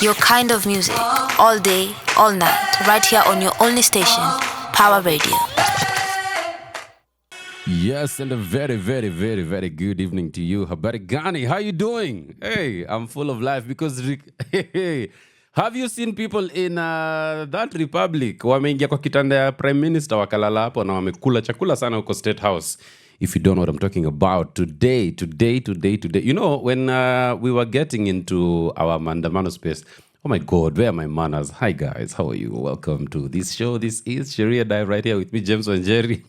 Your kind of music, all day, all night, right here on your only station, Pawa Radio. Yes, and a very, very, very, very good evening to you. Habari gani? How you doing? Hey, I'm full of life because hey, have you seen people in that republic wameingia kwa kitanda ya prime minister wakalala hapo na wamekula chakula sana huko State House? If you don't know what I'm talking about, today, you know, when we were getting into our Mandamano space, oh my God, where are my manners? Hi guys, how are you? Welcome to this show. This is Sheria Dive right here with me, James WaNjeri,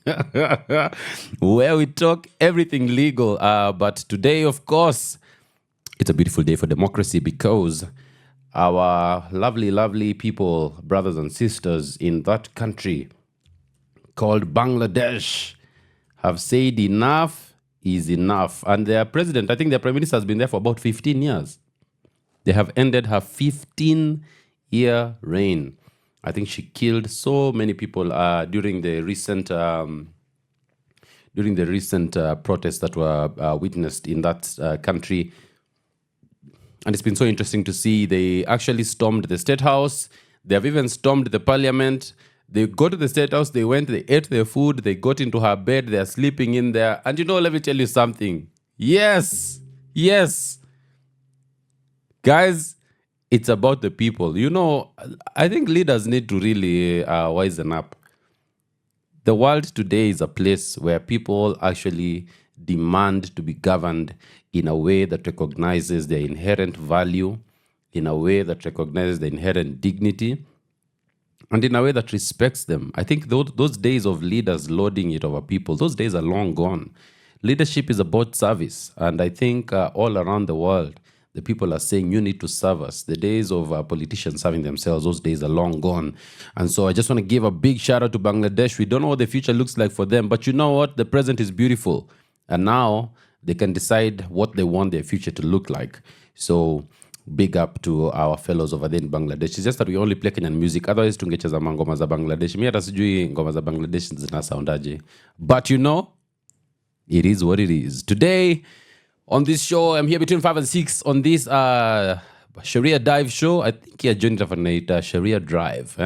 where we talk everything legal. But today, of course, it's a beautiful day for democracy because our lovely, lovely people, brothers and sisters in that country called Bangladesh, have said enough is enough. And their president, I think their prime minister has been there for about 15 years. They have ended her 15-year reign. I think she killed so many people during the recent protests that were witnessed in that country. And it's been so interesting to see. They actually stormed the State House. They have even stormed the parliament. They go to the State House, they went, they ate their food, they got into her bed, they're sleeping in there. And you know, let me tell you something. Yes. Guys, it's about the people. You know, I think leaders need to really wisen up. The world today is a place where people actually demand to be governed in a way that recognizes their inherent value, in a way that recognizes their inherent dignity, and in a way that respects them. I think those days of leaders lording it over people, those days are long gone. Leadership is about service. And I think all around the world, the people are saying, you need to serve us. The days of politicians serving themselves, those days are long gone. And so I just want to give a big shout out to Bangladesh. We don't know what the future looks like for them, but you know what? The present is beautiful. And now they can decide what they want their future to look like. So big up to our fellows over there in Bangladesh. It's just that we only play Kenyan music. Otherwise, tungecheza ngoma za Bangladesh. Mi hata sijui ngoma za Bangladesh zina soundaje. But you know, it is what it is. Today, on this show, I'm here between 5 and 6 on this Sheria Dive show. I think you're joining it Sheria Drive.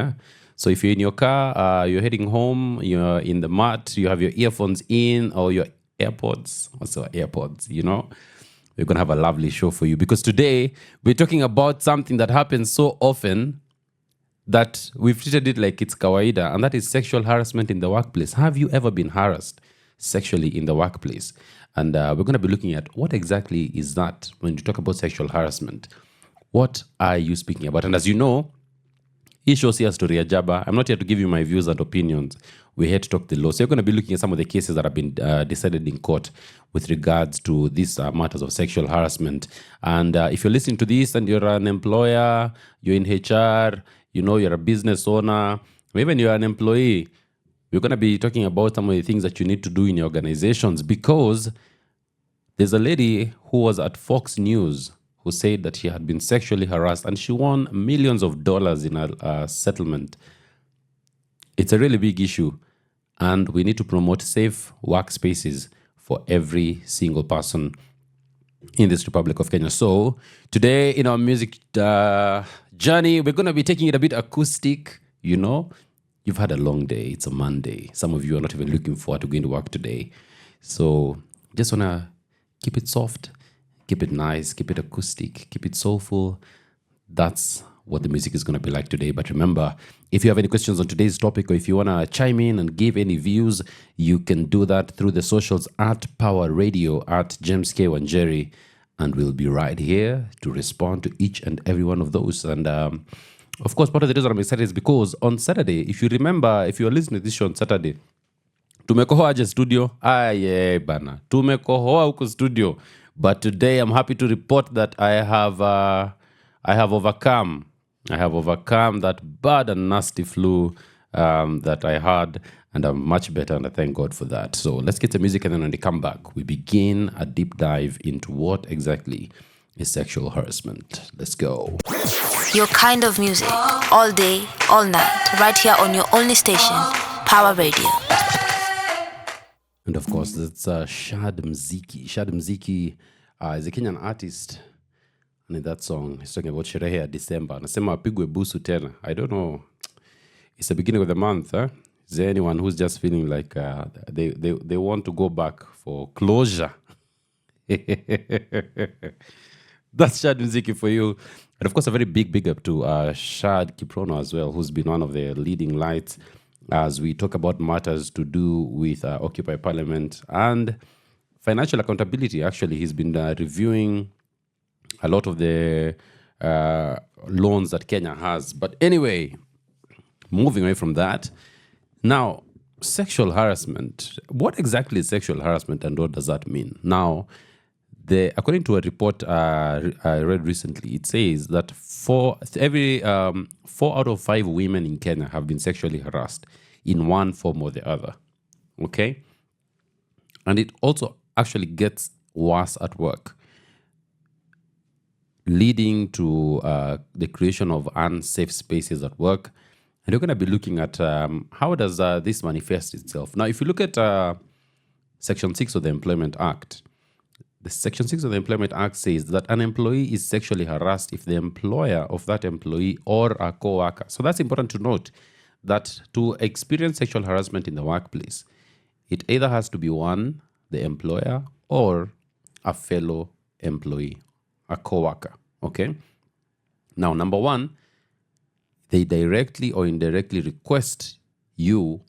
So if you're in your car, you're heading home, you're in the mat, you have your earphones in or your AirPods. Also AirPods, you know. We're going to have a lovely show for you because today we're talking about something that happens so often that we've treated it like it's kawaida, and that is sexual harassment in the workplace. Have you ever been harassed sexually in the workplace? And we're going to be looking at what exactly is that when you talk about sexual harassment. What are you speaking about? And as you know, hii show si Storia Jaba. I'm not here to give you my views and opinions. We're here to talk the law. So you're going to be looking at some of the cases that have been decided in court with regards to these matters of sexual harassment. And if you're listening to this and you're an employer, you're in HR, you know, you're a business owner, or even you're an employee, we're going to be talking about some of the things that you need to do in your organizations, because there's a lady who was at Fox News who said that she had been sexually harassed and she won millions of dollars in a settlement. It's a really big issue, and we need to promote safe workspaces for every single person in this Republic of Kenya. So today in our music journey, we're going to be taking it a bit acoustic. You know, you've had a long day. It's a Monday. Some of you are not even looking forward to going to work today. So just want to keep it soft, keep it nice, keep it acoustic, keep it soulful. That's what the music is going to be like today. But remember, if you have any questions on today's topic, or if you want to chime in and give any views, you can do that through the socials at Pawa Radio, at James WaNjeri, and we'll be right here to respond to each and every one of those. And of course, part of the reason I'm excited is because on Saturday, if you remember, if you're listening to this show on Saturday, tumekohoa aje studio? Yeah, bana. Tumekohoa huko studio. But today I'm happy to report that I have overcome that bad and nasty flu that I had, and I'm much better, and I thank God for that. So let's get the music, and then when we come back, we begin a deep dive into what exactly is sexual harassment. Let's go. Your kind of music, all day, all night, right here on your only station, Pawa Radio. And of course, that's Shad Mziki. Shad Mziki is a Kenyan artist. And in that song, he's talking about Sheria Dive. Anasema apigwe busu tena. I don't know. It's the beginning of the month. Huh? Is there anyone who's just feeling like they want to go back for closure? That's Shad Nziki for you. And of course, a very big up to Shad Kiprono as well, who's been one of the leading lights as we talk about matters to do with Occupy Parliament and financial accountability. Actually, he's been reviewing a lot of the loans that Kenya has. But anyway, moving away from that, now, sexual harassment. What exactly is sexual harassment and what does that mean? Now, according to a report I read recently, it says that 4 out of 5 women in Kenya have been sexually harassed in one form or the other. Okay? And it also actually gets worse at work, leading to the creation of unsafe spaces at work. And we're going to be looking at how does this manifest itself. Now, if you look at Section 6 of the Employment Act, the Section 6 of the Employment Act says that an employee is sexually harassed if the employer of that employee or a co-worker. So that's important to note, that to experience sexual harassment in the workplace, it either has to be one, the employer, or a fellow employee, a co-worker. Okay? Now, number one, they directly or indirectly request you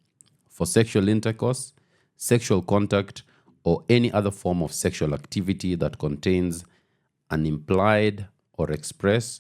for sexual intercourse, sexual contact, or any other form of sexual activity that contains an implied or express.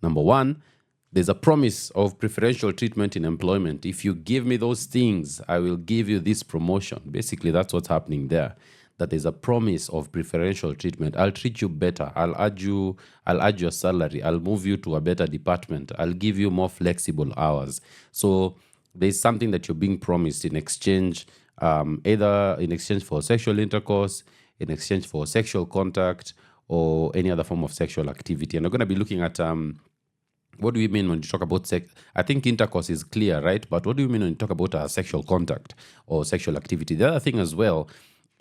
Number one, there's a promise of preferential treatment in employment. If you give me those things, I will give you this promotion. Basically, that's what's happening there. That there's a promise of preferential treatment. I'll treat you better. I'll add your salary. I'll move you to a better department. I'll give you more flexible hours. So there's something that you're being promised in exchange, either in exchange for sexual intercourse, in exchange for sexual contact, or any other form of sexual activity. And we're going to be looking at what do we mean when you talk about sex? I think intercourse is clear, right? But what do you mean when you talk about sexual contact or sexual activity? The other thing as well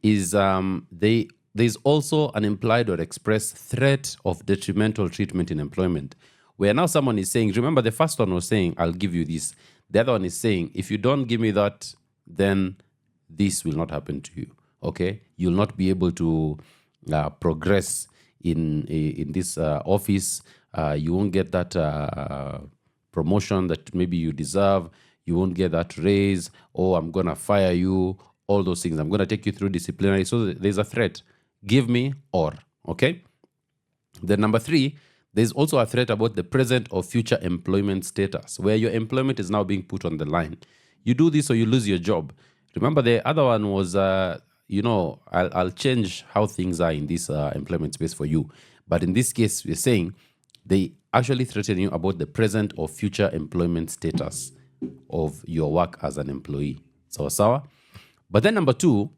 is there's also an implied or express threat of detrimental treatment in employment, where now someone is saying, remember the first one was saying, I'll give you this. The other one is saying, if you don't give me that, then this will not happen to you. Okay? You'll not be able to progress in this office. You won't get that promotion that maybe you deserve. You won't get that raise. Oh, I'm going to fire you. All those things. I'm going to take you through disciplinary. So there's a threat. Give me or. Okay? Then number 3, there's also a threat about the present or future employment status, where your employment is now being put on the line. You do this or you lose your job. Remember, the other one was, I'll change how things are in this employment space for you. But in this case, we're saying they actually threaten you about the present or future employment status of your work as an employee. Sawa. But then number 2,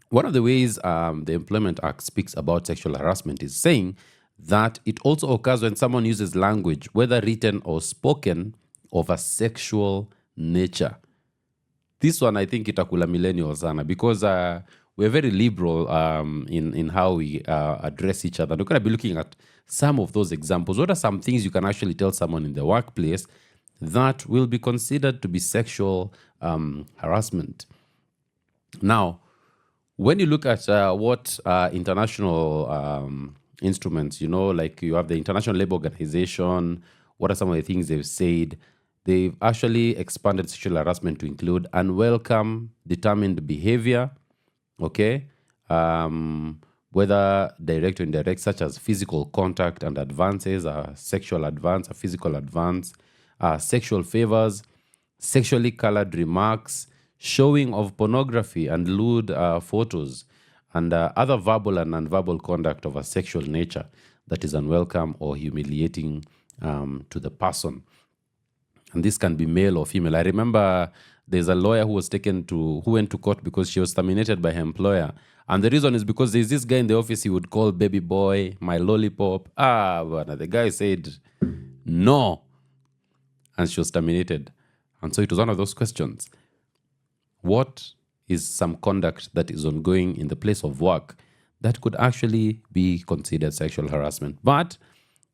one of the ways the Employment Act speaks about sexual harassment is saying that it also occurs when someone uses language, whether written or spoken, of a sexual nature. This one, I think, itakula millennials sana, because we're very liberal in how we address each other. We're going to be looking at some of those examples. What are some things you can actually tell someone in the workplace that will be considered to be sexual harassment? Now, when you look at what international instruments, like you have the International Labour Organization, what are some of the things they've said? They've actually expanded sexual harassment to include unwelcome, determined behavior, okay? Whether direct or indirect, such as physical contact and advances, a sexual advance, a physical advance, sexual favors, sexually colored remarks, showing of pornography and lewd photos, and other verbal and nonverbal conduct of a sexual nature that is unwelcome or humiliating to the person. And this can be male or female. I remember there's a lawyer who went to court because she was terminated by her employer. And the reason is because there's this guy in the office he would call baby boy, my lollipop. But the guy said no. And she was terminated. And so it was one of those questions. What is some conduct that is ongoing in the place of work that could actually be considered sexual harassment. But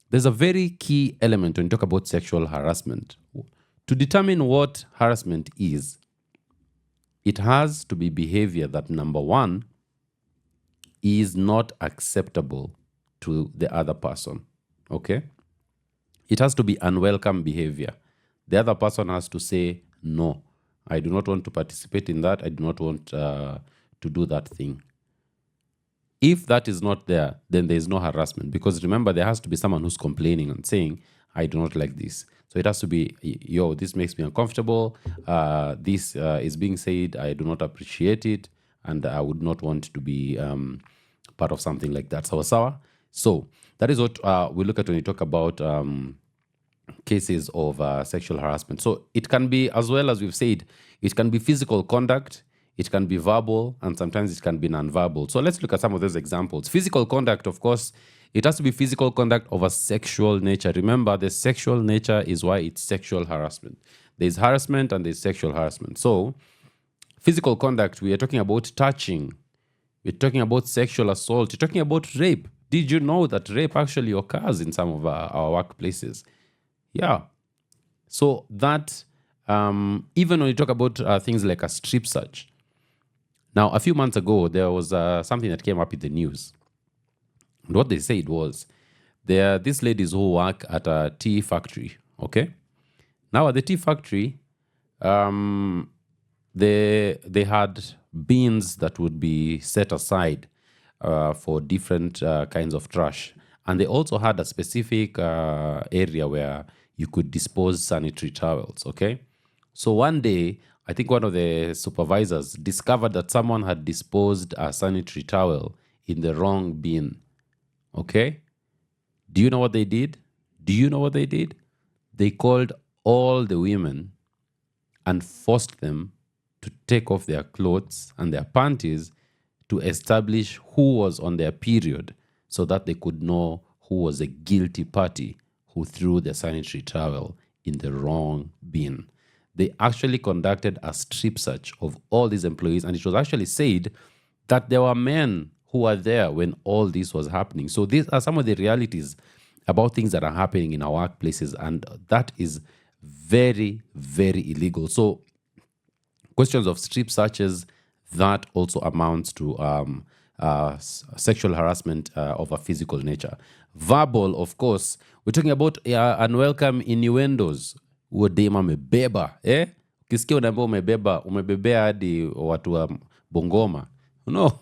there's a very key element when you talk about sexual harassment. To determine what harassment is, it has to be behavior that, number one, is not acceptable to the other person. Okay? It has to be unwelcome behavior. The other person has to say, no, I do not want to participate in that. I do not want to do that thing. If that is not there, then there is no harassment. Because remember, there has to be someone who's complaining and saying, I do not like this. So it has to be, yo, this makes me uncomfortable. This is being said. I do not appreciate it. And I would not want to be part of something like that. So that is what we look at when we talk about cases of sexual harassment. So it can be, as well as we've said, it can be physical conduct, it can be verbal, and sometimes it can be non-verbal. So let's look at some of those examples. Physical conduct, of course, it has to be physical conduct of a sexual nature. Remember, the sexual nature is why it's sexual harassment. There's harassment and there's sexual harassment. So physical conduct, we are talking about touching. We're talking about sexual assault. You're talking about rape. Did you know that rape actually occurs in some of our workplaces? Yeah. So that, even when you talk about things like a strip search. Now, a few months ago, there was something that came up in the news. And what they said was, there are these ladies who work at a tea factory, okay? Now, at the tea factory, they had bins that would be set aside for different kinds of trash. And they also had a specific area where you could dispose sanitary towels, okay? So one day, I think one of the supervisors discovered that someone had disposed a sanitary towel in the wrong bin, okay? Do you know what they did? They called all the women and forced them to take off their clothes and their panties to establish who was on their period so that they could know who was a guilty party who threw the sanitary towel in the wrong bin. They actually conducted a strip search of all these employees, and it was actually said that there were men who were there when all this was happening. So these are some of the realities about things that are happening in our workplaces, and that is very, very illegal. So questions of strip searches, that also amounts to sexual harassment of a physical nature. Verbal, of course, we're talking about unwelcome innuendos. Huo dema amebeba, ukisikia unaambia umebebea hadi watu wa Bungoma. No.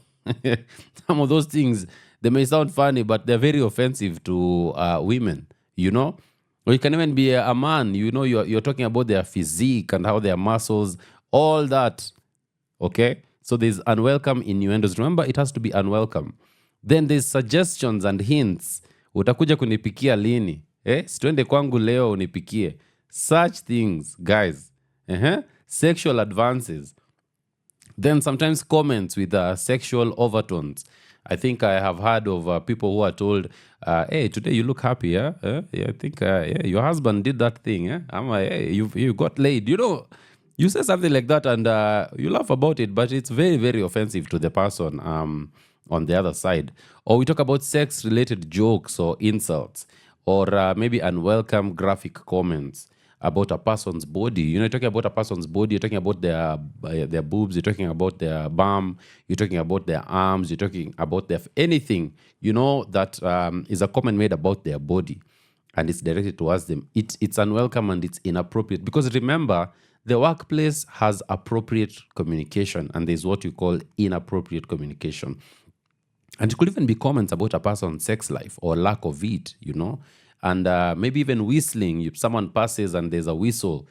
Some of those things, they may sound funny, but they're very offensive to women, you know? Or you can even be a man, you know, you're talking about their physique and how their muscles, all that, okay? So there's unwelcome innuendos. Remember, it has to be unwelcome. Then there's suggestions and hints. Utakuja kunipikia lini? Situende kwangu leo unipikie. Such things, guys. Sexual advances. Then sometimes comments with sexual overtones. I think I have heard of people who are told, hey, today you look happy, yeah? I think your husband did that thing, yeah? Hey, you got laid. You know, you say something like that and you laugh about it, but it's very, very offensive to the person on the other side. Or we talk about sex-related jokes or insults, or maybe unwelcome graphic comments about a person's body. You know, you're talking about a person's body, you're talking about their boobs, you're talking about their bum, you're talking about their arms, you're talking about anything, you know, that is a comment made about their body and it's directed towards them. It's unwelcome and it's inappropriate, because remember, the workplace has appropriate communication and there's what you call inappropriate communication. And it could even be comments about a person's sex life or lack of it, you know. And maybe even whistling. If someone passes and there's a whistle,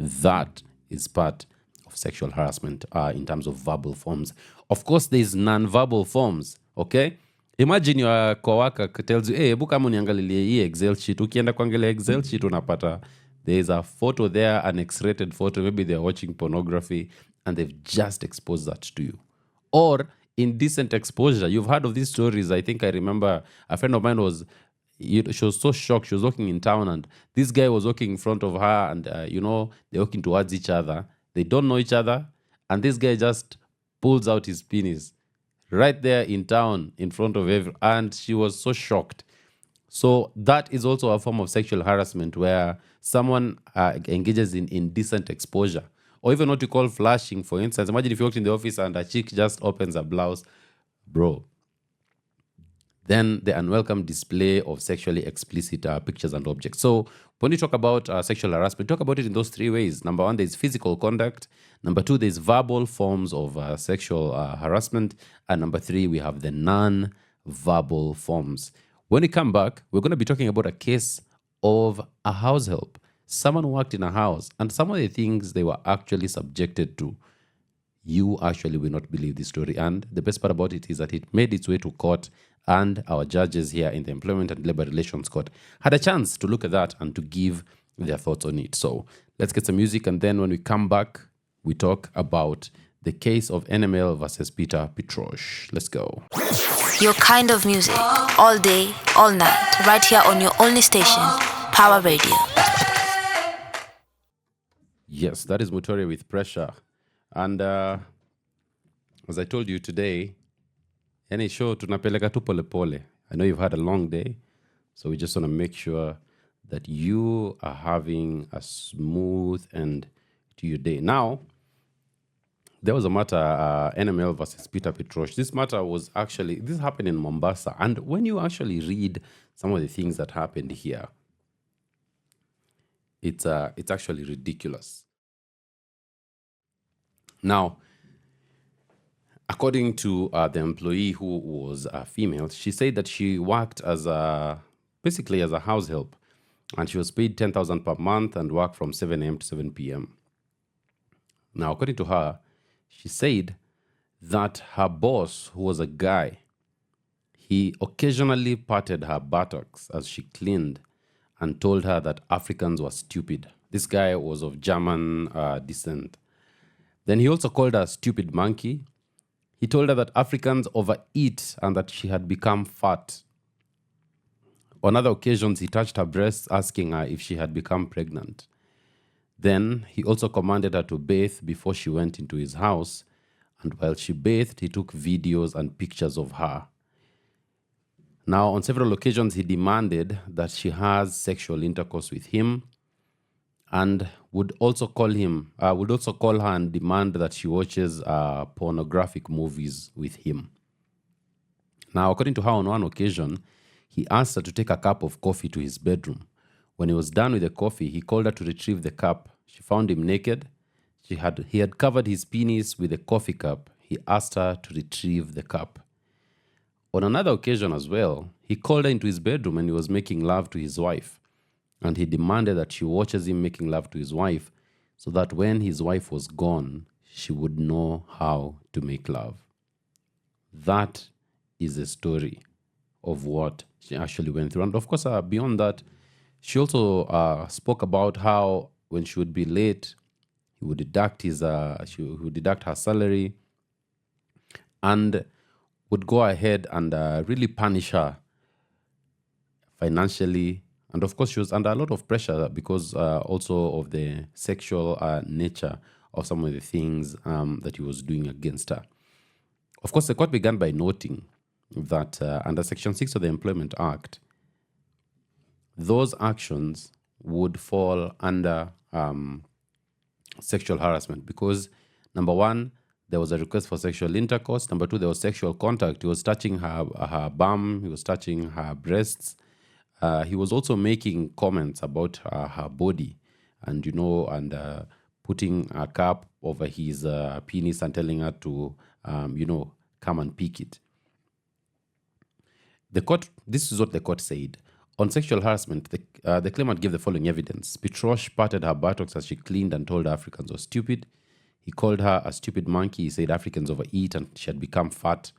that is part of sexual harassment in terms of verbal forms. Of course, there's non-verbal forms, okay? Imagine your coworker tells you, hey, hebu kama uniangalilie hii Excel sheet. Ukienda kuangalia Excel sheet unapata there's a photo there, an X-rated photo. Maybe they're watching pornography and they've just exposed that to you. Or indecent exposure. You've heard of these stories. I think I remember a friend of mine she was so shocked. She was walking in town and this guy was walking in front of her and, you know, they're walking towards each other. They don't know each other. And this guy just pulls out his penis right there in town in front of everyone. And she was so shocked. So that is also a form of sexual harassment where someone engages in indecent exposure, or even what you call flashing. For instance, imagine if you walked in the office and a chick just opens a blouse, bro. Then the unwelcome display of sexually explicit pictures and objects. So when you talk about sexual harassment, talk about it in those three ways. Number one, there's physical conduct. Number two, there's verbal forms of sexual harassment. And number three, we have the non-verbal forms. When we come back, we're going to be talking about a case of a house help. Someone who worked in a house, and some of the things they were actually subjected to. You actually will not believe this story. And the best part about it is that it made its way to court, and our judges here in the Employment and Labor Relations Court had a chance to look at that and to give their thoughts on it. So let's get some music, and then when we come back, we talk about the case of NML versus Peter Petrosh. Let's go. Your kind of music, all day, all night, right here on your only station, Power Radio. Yes, that is Mutoria with Pressure. And as I told you today, any show tunapeleka tu pole pole. I know you've had a long day, so we just want to make sure that you are having a smooth end to your day. Now, there was a matter, NML versus Peter Petrosh. This matter was actually, this happened in Mombasa. And when you actually read some of the things that happened here, it's actually ridiculous. Now, according to the employee who was a female, she said that she worked as basically as a house help, and she was paid 10,000 per month and worked from 7 a.m. to 7 p.m. Now, according to her, she said that her boss, who was a guy, he occasionally patted her buttocks as she cleaned and told her that Africans were stupid. This guy was of German descent. Then he also called her a stupid monkey. He told her that Africans overeat and that she had become fat. On other occasions, he touched her breasts, asking her if she had become pregnant. Then he also commanded her to bathe before she went into his house. And while she bathed, he took videos and pictures of her. Now, on several occasions, he demanded that she has sexual intercourse with him, and would also call her and demand that she watches pornographic movies with him. Now, according to her, on one occasion, he asked her to take a cup of coffee to his bedroom. When he was done with the coffee, he called her to retrieve the cup. She found him naked. He had covered his penis with a coffee cup. He asked her to retrieve the cup. On another occasion as well, he called her into his bedroom and he was making love to his wife. And he demanded that she watches him making love to his wife so that when his wife was gone, she would know how to make love. That is the story of what she actually went through. And of course, beyond that, she also spoke about how when she would be late, he would deduct she would deduct her salary and would go ahead and really punish her financially. And of course, she was under a lot of pressure because also of the sexual nature of some of the things that he was doing against her. Of course, the court began by noting that under Section 6 of the Employment Act, those actions would fall under sexual harassment because, number one, there was a request for sexual intercourse. Number two, there was sexual contact. He was touching her bum. He was touching her breasts. He was also making comments about her body and, putting a cap over his penis and telling her to, come and pick it. This is what the court said. On sexual harassment, the claimant gave the following evidence. Petrosh patted her buttocks as she cleaned and told her Africans were stupid. He called her a stupid monkey. He said Africans overeat and she had become fat.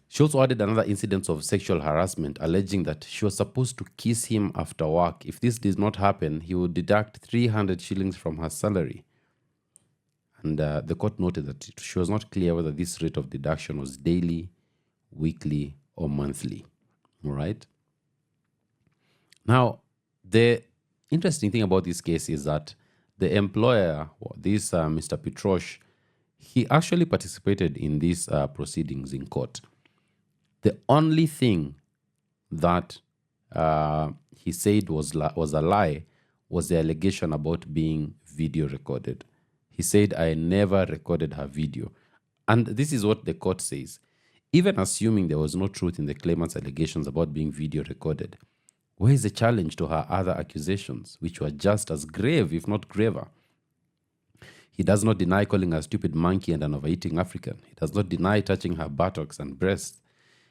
She also added another incident of sexual harassment, alleging that she was supposed to kiss him after work. If this did not happen, he would deduct 300 shillings from her salary. And the court noted that she was not clear whether this rate of deduction was daily, weekly, or monthly. All right? Now, the interesting thing about this case is that the employer, this Mr. Petrosh, He actually participated in these proceedings in court. The only thing that he said was a lie was the allegation about being video recorded. He said, I never recorded her video. And this is what the court says. Even assuming there was no truth in the claimant's allegations about being video recorded, where is the challenge to her other accusations, which were just as grave, if not graver? He does not deny calling her a stupid monkey and an overeating African. He does not deny touching her buttocks and breasts.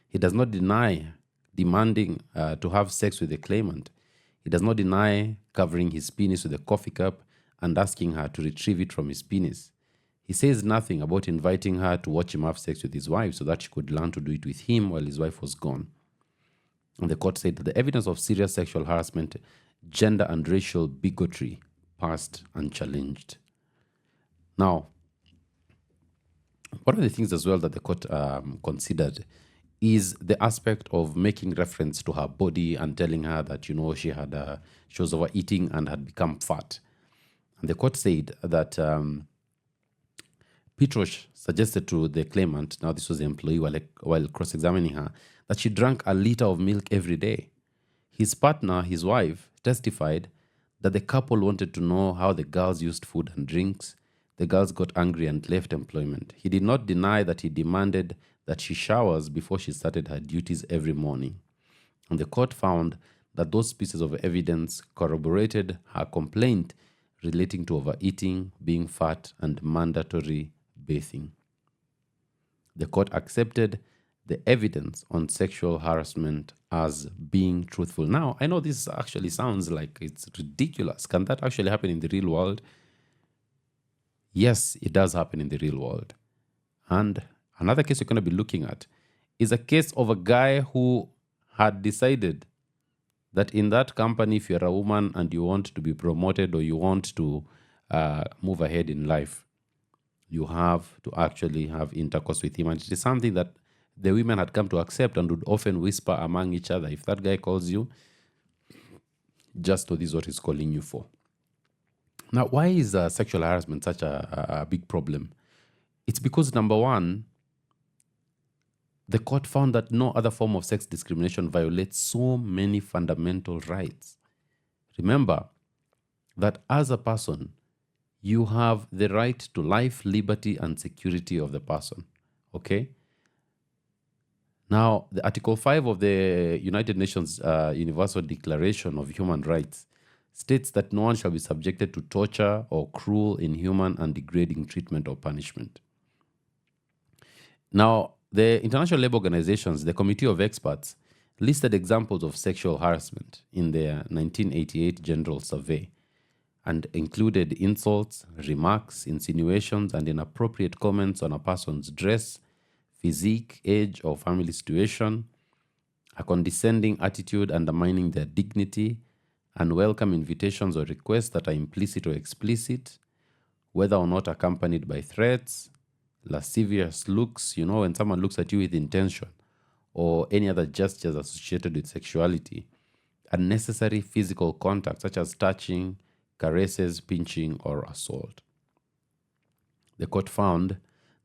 He does not deny demanding to have sex with the claimant. He does not deny covering his penis with a coffee cup and asking her to retrieve it from his penis. He says nothing about inviting her to watch him have sex with his wife so that she could learn to do it with him while his wife was gone. And the court said that the evidence of serious sexual harassment, gender and racial bigotry passed unchallenged. Now, one of the things as well that the court considered is the aspect of making reference to her body and telling her that, she was overeating and had become fat. And the court said that Petrosh suggested to the claimant, now this was the employee while cross-examining her, that she drank a liter of milk every day. His partner, his wife, testified that the couple wanted to know how the girls used food and drinks. The girls got angry and left employment. He did not deny that he demanded that she showers before she started her duties every morning. And the court found that those pieces of evidence corroborated her complaint relating to overeating, being fat, and mandatory bathing. The court accepted the evidence on sexual harassment as being truthful. Now, I know this actually sounds like it's ridiculous. Can that actually happen in the real world? Yes, it does happen in the real world. And another case you're going to be looking at is a case of a guy who had decided that in that company, if you're a woman and you want to be promoted or you want to move ahead in life, you have to actually have intercourse with him. And it is something that the women had come to accept and would often whisper among each other. If that guy calls you, just know this is what he's calling you for. Now, why is sexual harassment such a big problem? It's because, number one, the court found that no other form of sex discrimination violates so many fundamental rights. Remember that as a person, you have the right to life, liberty, and security of the person. Okay? Now, the Article 5 of the United Nations Universal Declaration of Human Rights states that no one shall be subjected to torture or cruel, inhuman, and degrading treatment or punishment. Now, the International Labour Organizations, the Committee of Experts, listed examples of sexual harassment in their 1988 General Survey and included insults, remarks, insinuations, and inappropriate comments on a person's dress, physique, age, or family situation, a condescending attitude undermining their dignity, unwelcome invitations or requests that are implicit or explicit, whether or not accompanied by threats, lascivious looks, when someone looks at you with intention, or any other gestures associated with sexuality, unnecessary physical contact such as touching, caresses, pinching, or assault. The court found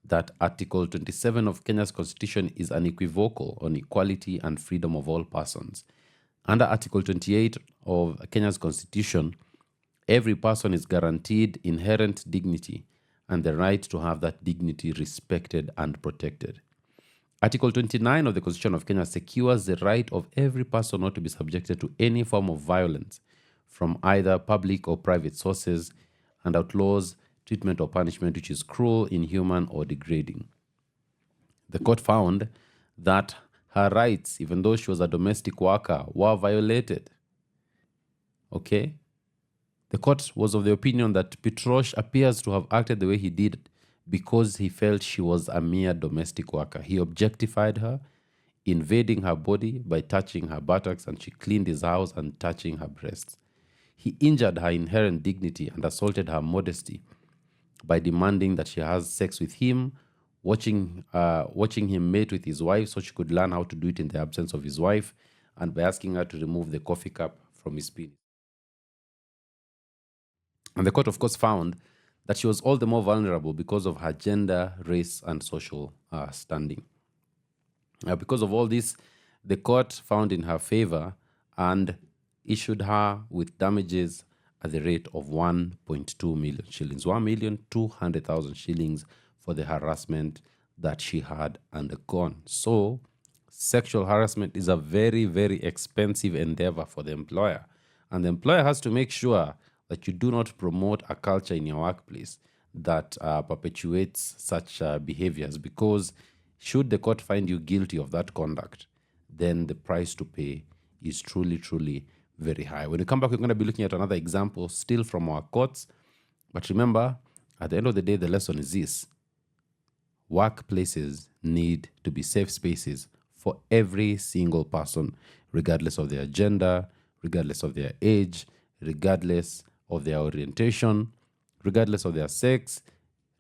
that Article 27 of Kenya's Constitution is unequivocal on equality and freedom of all persons. Under Article 28 of Kenya's Constitution, every person is guaranteed inherent dignity and the right to have that dignity respected and protected. Article 29 of the Constitution of Kenya secures the right of every person not to be subjected to any form of violence from either public or private sources and outlaws treatment or punishment which is cruel, inhuman, or degrading. The court found that her rights, even though she was a domestic worker, were violated. Okay? The court was of the opinion that Petrosh appears to have acted the way he did because he felt she was a mere domestic worker. He objectified her, invading her body by touching her buttocks, and she cleaned his house and touching her breasts. He injured her inherent dignity and assaulted her modesty by demanding that she has sex with him, watching him mate with his wife so she could learn how to do it in the absence of his wife, and by asking her to remove the coffee cup from his penis. And the court, of course, found that she was all the more vulnerable because of her gender, race, and social standing. Because of all this, the court found in her favor and issued her with damages at the rate of 1.2 million shillings, 1,200,000 shillings for the harassment that she had undergone. So, sexual harassment is a very, very expensive endeavor for the employer. And the employer has to make sure that you do not promote a culture in your workplace that perpetuates such behaviors, because should the court find you guilty of that conduct, then the price to pay is truly, truly very high. When we come back, we're going to be looking at another example still from our courts. But remember, at the end of the day, the lesson is this: workplaces need to be safe spaces for every single person, regardless of their gender, regardless of their age, regardless of their orientation, regardless of their sex,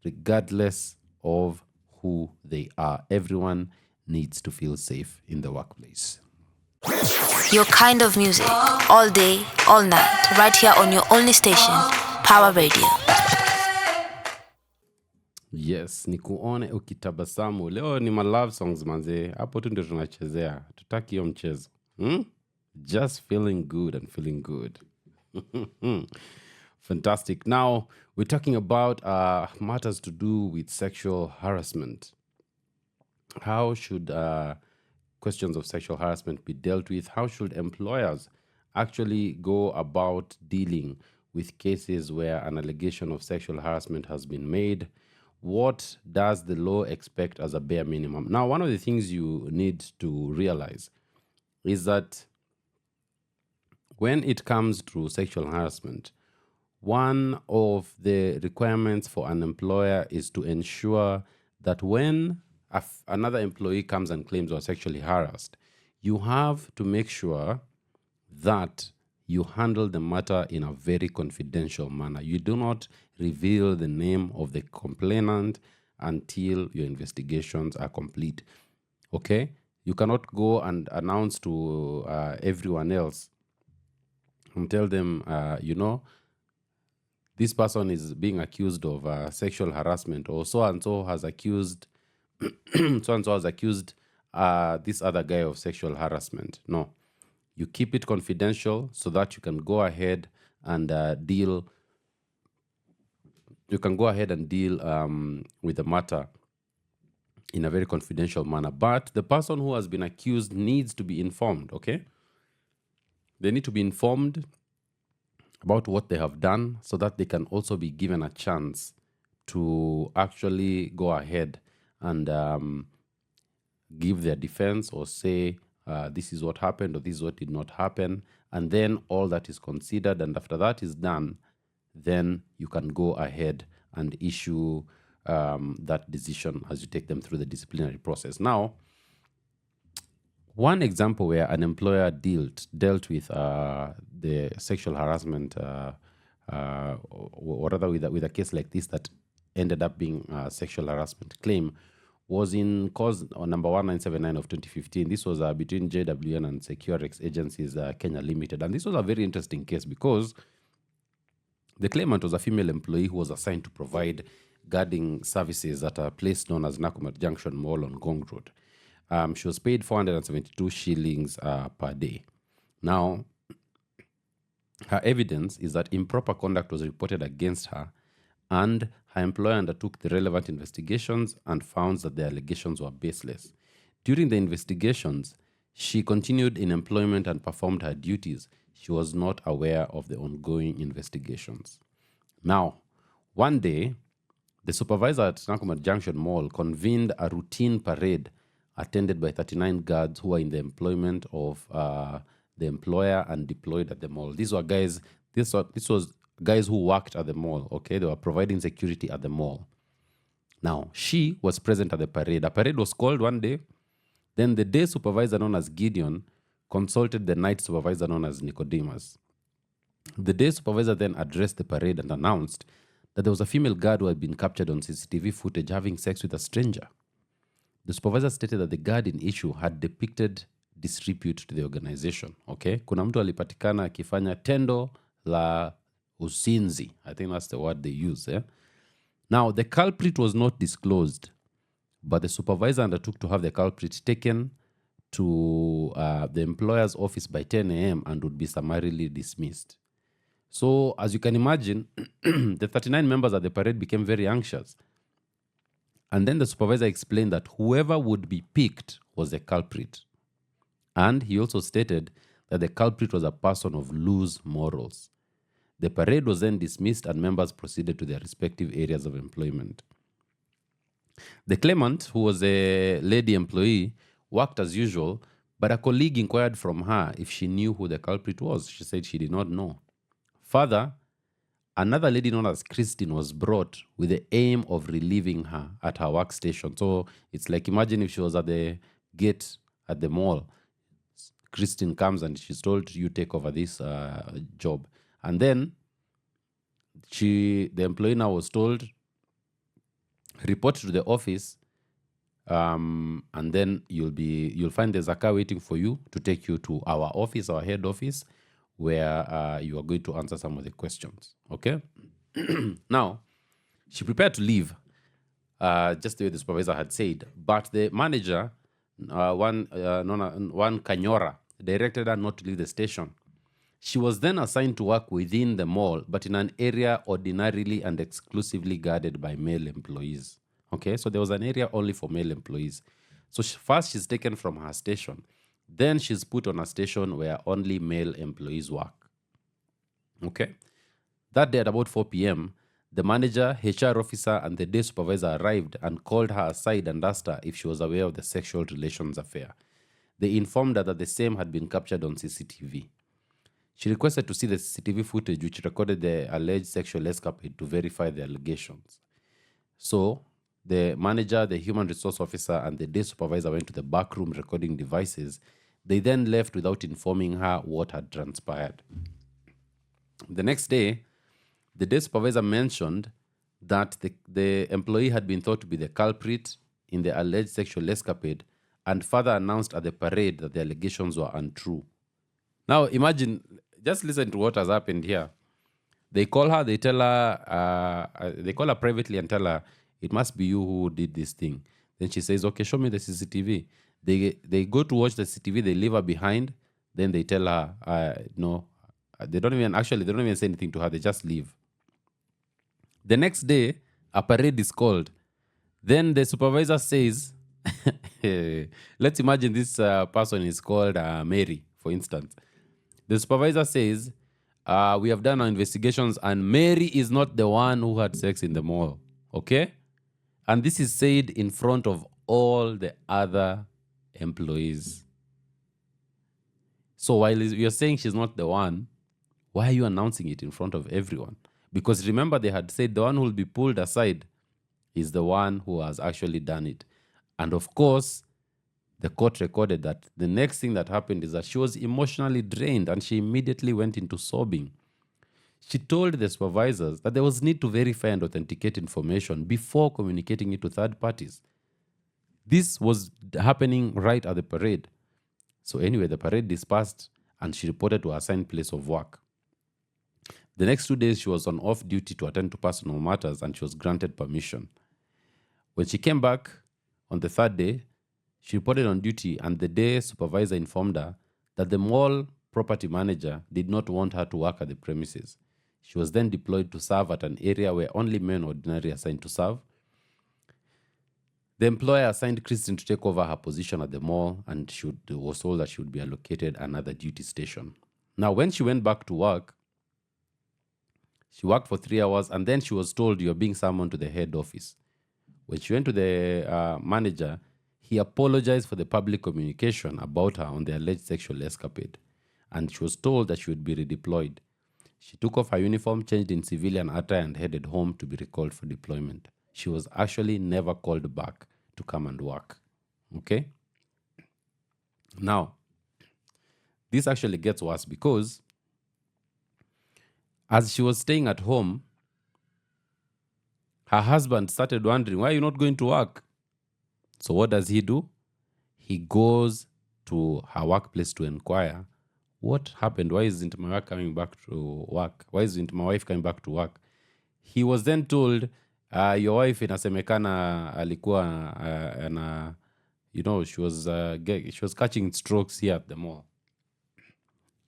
regardless of who they are. Everyone needs to feel safe in the workplace. Your kind of music, all day, all night, right here on your only station, Power Radio. Yes, nikuone ukitabasamu. Leo ni ma love songs manze. Hapo tu ndio tunachezea. Tutaki hiyo mchezo. Just feeling good and feeling good. Fantastic. Now, we're talking about matters to do with sexual harassment. How should questions of sexual harassment be dealt with? How should employers actually go about dealing with cases where an allegation of sexual harassment has been made? What does the law expect as a bare minimum? Now, one of the things you need to realize is that when it comes to sexual harassment, one of the requirements for an employer is to ensure that when another employee comes and claims you are sexually harassed, you have to make sure that you handle the matter in a very confidential manner. You do not reveal the name of the complainant until your investigations are complete. Okay? You cannot go and announce to everyone else and tell them, this person is being accused of sexual harassment, or so and so has accused so and so has accused this other guy of sexual harassment. No. You keep it confidential so that you can go ahead and deal. You can go ahead and deal with the matter in a very confidential manner. But the person who has been accused needs to be informed, okay? They need to be informed about what they have done so that they can also be given a chance to actually go ahead and give their defense or say, this is what happened or this is what did not happen. And then all that is considered. And after that is done, then you can go ahead and issue that decision as you take them through the disciplinary process. Now, one example where an employer dealt with the sexual harassment, or rather with a case like this that ended up being a sexual harassment claim, was in cause number 1979 of 2015. This was between JWN and Securex Agencies Kenya Limited. And this was a very interesting case because the claimant was a female employee who was assigned to provide guarding services at a place known as Nakumatt Junction Mall on Gong Road. She was paid 472 shillings per day. Now, her evidence is that improper conduct was reported against her, and her employer undertook the relevant investigations and found that the allegations were baseless. During the investigations, she continued in employment and performed her duties. She was not aware of the ongoing investigations. Now, one day, the supervisor at Nakumatt Junction Mall convened a routine parade attended by 39 guards who were in the employment of the employer and deployed at the mall. These were guys, this was guys who worked at the mall, okay? They were providing security at the mall. Now, she was present at the parade. A parade was called one day. Then the day supervisor known as Gideon consulted the night supervisor known as Nicodemus. The day supervisor then addressed the parade and announced that there was a female guard who had been captured on CCTV footage having sex with a stranger. The supervisor stated that the guard in issue had depicted disrepute to the organization, okay? Kuna mtu alipatikana akifanya tendo la usinzi. I think that's the word they use, eh? Now, the culprit was not disclosed, but the supervisor undertook to have the culprit taken to the employer's office by 10 a.m. and would be summarily dismissed. So, as you can imagine, the 39 members at the parade became very anxious. And then the supervisor explained that whoever would be picked was the culprit. And he also stated that the culprit was a person of loose morals. The parade was then dismissed and members proceeded to their respective areas of employment. The claimant, who was a lady employee, worked as usual, but a colleague inquired from her if she knew who the culprit was. She said she did not know. Further, another lady known as Christine was brought with the aim of relieving her at her workstation. So it's like, imagine if she was at the gate at the mall. Christine comes and she's told, you take over this job. And then the employee now was told, report to the office, and then you'll find there's a car waiting for you to take you to our office, our head office, where you are going to answer some of the questions. Okay. Now, she prepared to leave, just the way the supervisor had said, but the manager, one Kanyora, directed her not to leave the station. She was then assigned to work within the mall, but in an area ordinarily and exclusively guarded by male employees. Okay, so there was an area only for male employees. So first she's taken from her station. Then she's put on a station where only male employees work. Okay. That day at about 4 p.m., the manager, HR officer, and the day supervisor arrived and called her aside and asked her if she was aware of the sexual relations affair. They informed her that the same had been captured on CCTV. She requested to see the CCTV footage which recorded the alleged sexual escapade to verify the allegations. So the manager, the human resource officer, and the day supervisor went to the back room recording devices. They then left without informing her what had transpired. The next day, the day supervisor mentioned that the employee had been thought to be the culprit in the alleged sexual escapade and further announced at the parade that the allegations were untrue. Now imagine, just listen to what has happened here. They call her, they tell her, they call her privately and tell her, it must be you who did this thing. Then she says, okay, show me the CCTV. They go to watch the CCTV, they leave her behind. Then they tell her, no, they don't even say anything to her, they just leave. The next day, a parade is called. Then the supervisor says, let's imagine this person is called Mary, for instance. The supervisor says, we have done our investigations and Mary is not the one who had sex in the mall. Okay? And this is said in front of all the other employees. So while you're saying she's not the one, why are you announcing it in front of everyone? Because remember, they had said the one who will be pulled aside is the one who has actually done it. And of course, the court recorded that the next thing that happened is that she was emotionally drained and she immediately went into sobbing. She told the supervisors that there was need to verify and authenticate information before communicating it to third parties. This was happening right at the parade. So anyway, the parade dispersed and she reported to her assigned place of work. The next 2 days, she was on off duty to attend to personal matters and she was granted permission. When she came back on the third day, she reported on duty and the day supervisor informed her that the mall property manager did not want her to work at the premises. She was then deployed to serve at an area where only men ordinarily assigned to serve. The employer assigned Christine to take over her position at the mall and she was told that she would be allocated another duty station. Now, when she went back to work, she worked for 3 hours and then she was told, you're being summoned to the head office. When she went to the manager, he apologized for the public communication about her on the alleged sexual escapade, and she was told that she would be redeployed. She took off her uniform, changed in civilian attire, and headed home to be recalled for deployment. She was actually never called back to come and work. Okay? Now, this actually gets worse because as she was staying at home, her husband started wondering, why are you not going to work? So what does he do? He goes to her workplace to inquire, what happened? Why isn't my wife coming back to work? Why isn't my wife coming back to work? He was then told, Your wife inasemekana alikuwa she was catching strokes here at the mall.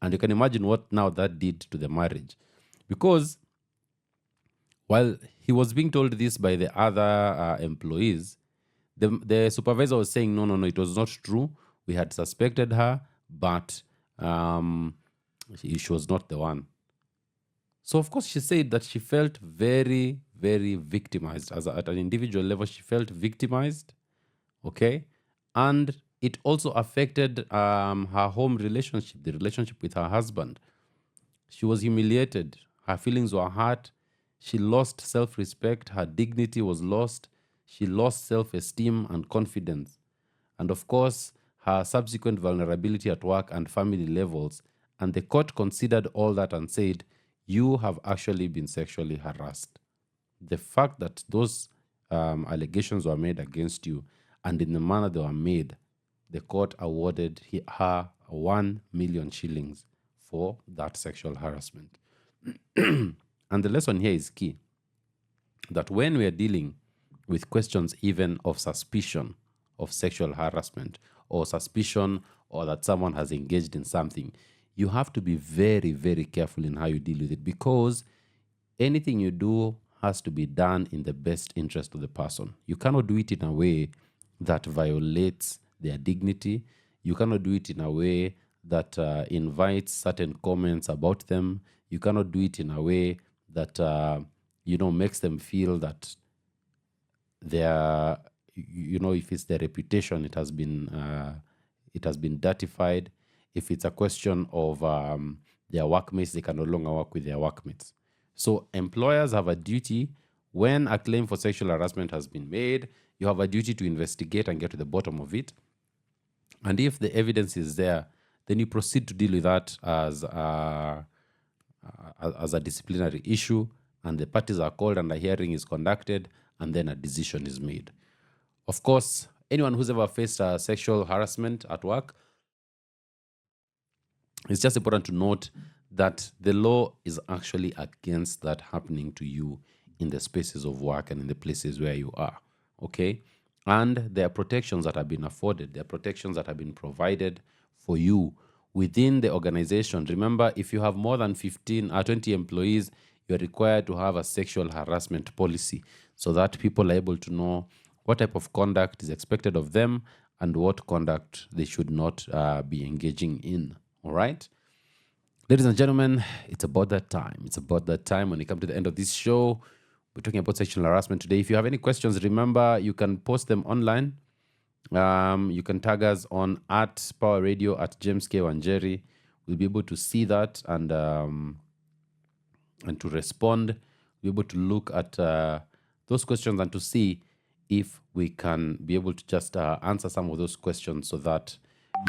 And you can imagine what now that did to the marriage. Because while he was being told this by the other employees, the supervisor was saying, no, it was not true. We had suspected her, but she was not the one. So, of course, she said that she felt very, very victimized. At an individual level, she felt victimized, okay? And it also affected her home relationship, the relationship with her husband. She was humiliated. Her feelings were hurt. She lost self-respect. Her dignity was lost. She lost self-esteem and confidence. And of course, her subsequent vulnerability at work and family levels. And the court considered all that and said, you have actually been sexually harassed. The fact that those allegations were made against you and in the manner they were made, the court awarded her 1 million shillings for that sexual harassment. And the lesson here is key, that when we are dealing with questions even of suspicion of sexual harassment or suspicion or that someone has engaged in something, you have to be very, very careful in how you deal with it, because anything you do has to be done in the best interest of the person. You cannot do it in a way that violates their dignity. You cannot do it in a way that invites certain comments about them. You cannot do it in a way that makes them feel that their, if it's their reputation, it has been dirtified. If it's a question of their workmates, they can no longer work with their workmates. So employers have a duty. When a claim for sexual harassment has been made, you have a duty to investigate and get to the bottom of it. And if the evidence is there, then you proceed to deal with that as a disciplinary issue, and the parties are called and a hearing is conducted, and then a decision is made. Of course, anyone who's ever faced sexual harassment at work, it's just important to note that the law is actually against that happening to you in the spaces of work and in the places where you are, okay? And there are protections that have been afforded. There are protections that have been provided for you within the organization. Remember, if you have more than 20 employees, you're required to have a sexual harassment policy so that people are able to know what type of conduct is expected of them and what conduct they should not be engaging in. All right? Ladies and gentlemen, it's about that time. It's about that time when we come to the end of this show. We're talking about sexual harassment today. If you have any questions, remember, you can post them online. You can tag us on @Pawa Radio @James WaNjeri. We'll be able to see that and to respond. We'll be able to look at those questions and to see if we can be able to just answer some of those questions so that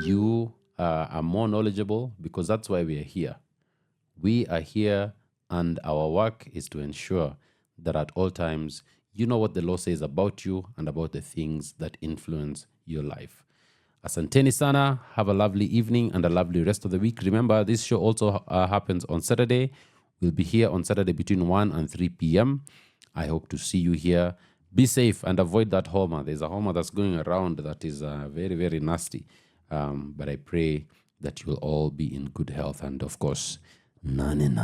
you are more knowledgeable, because that's why we are here. We are here, and our work is to ensure that at all times you know what the law says about you and about the things that influence your life. Asanteni sana. Have a lovely evening and a lovely rest of the week. Remember, this show also happens on Saturday. We'll be here on Saturday between 1 and 3 p.m. I hope to see you here. Be safe and avoid that homa. There's a homa that's going around that is very, very nasty. But I pray that you will all be in good health. And of course, nane.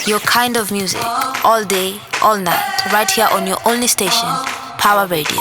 Your kind of music, all day, all night, right here on your only station, Power Radio.